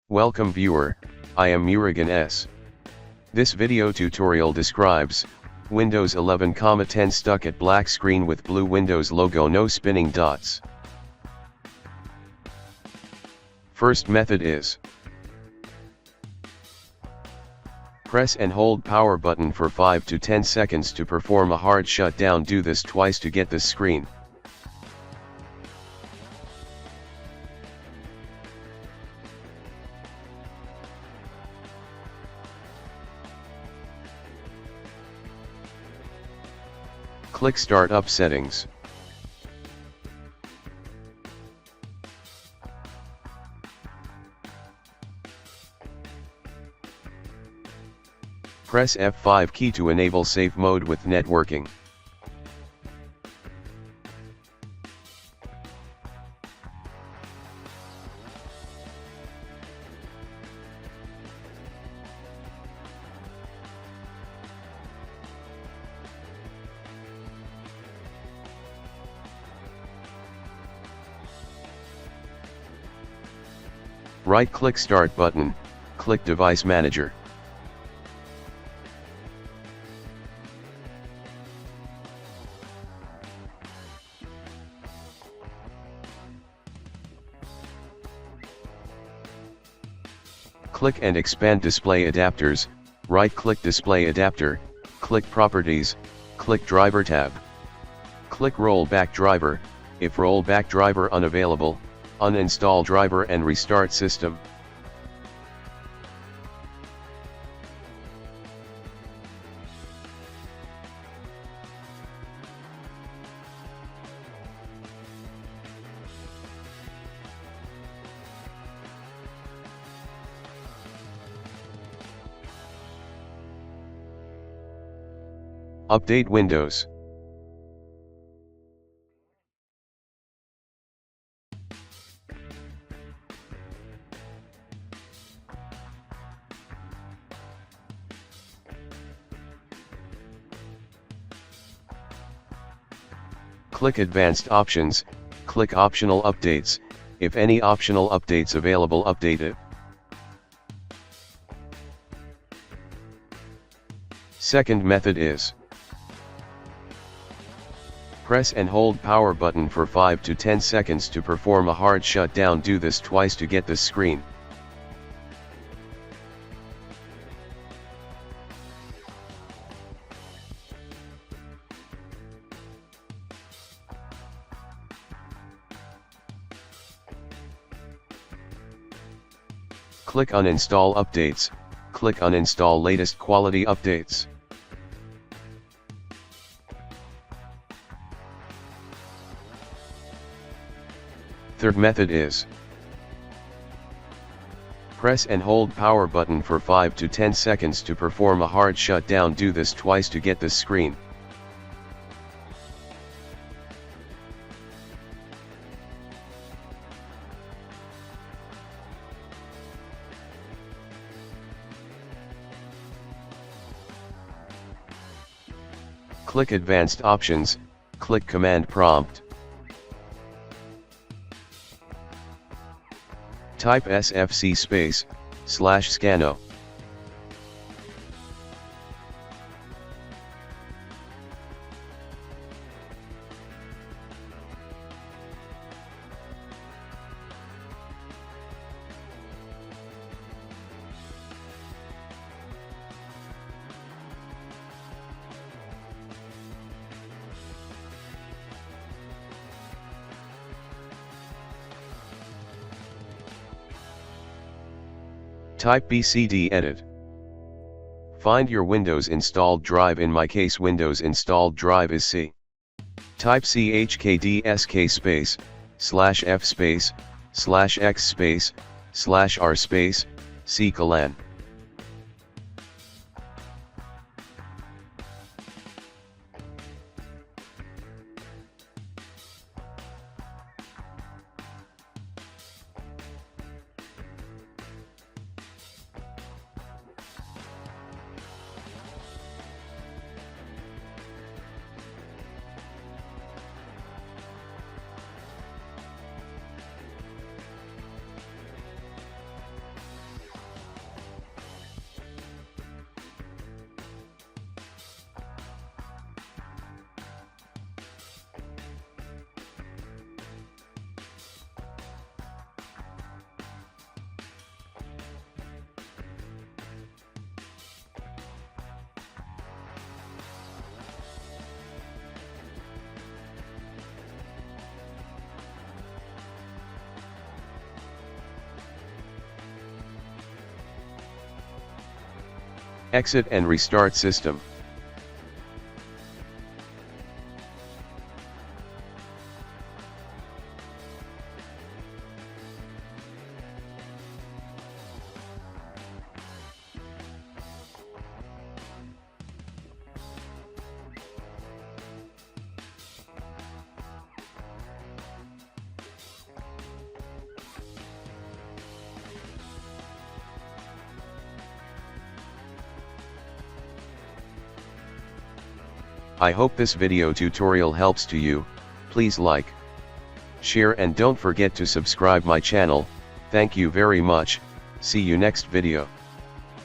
Welcome viewer, I am Murugan S. This video tutorial describes Windows 11,10 stuck at black screen with blue Windows logo, no spinning dots. First method is press and hold power button for 5 to 10 seconds to perform a hard shutdown. Do this twice to get this screen. Click Startup Settings. Press F5 key to enable safe mode with networking. Right-click Start button, click Device Manager. Click and expand Display Adapters, right-click Display Adapter, click Properties, click Driver tab. Click Rollback Driver, if Rollback Driver unavailable, uninstall driver and restart system. Update Windows. Click Advanced Options, click Optional Updates, if any optional updates available, update it. Second method is press and hold power button for 5 to 10 seconds to perform a hard shutdown. Do this twice to get this screen. Click Uninstall Updates, click Uninstall Latest Quality Updates. Third method is press and hold power button for 5 to 10 seconds to perform a hard shutdown. Do this twice to get this screen. Click Advanced Options, click Command Prompt. Type SFC /scanno. Type BCD edit. Find your Windows installed drive. In my case, Windows installed drive is C. Type chkdsk /f/x/r c:. Exit and restart system. I hope this video tutorial helps to you. Please like, share and don't forget to subscribe my channel. Thank you very much. See you next video.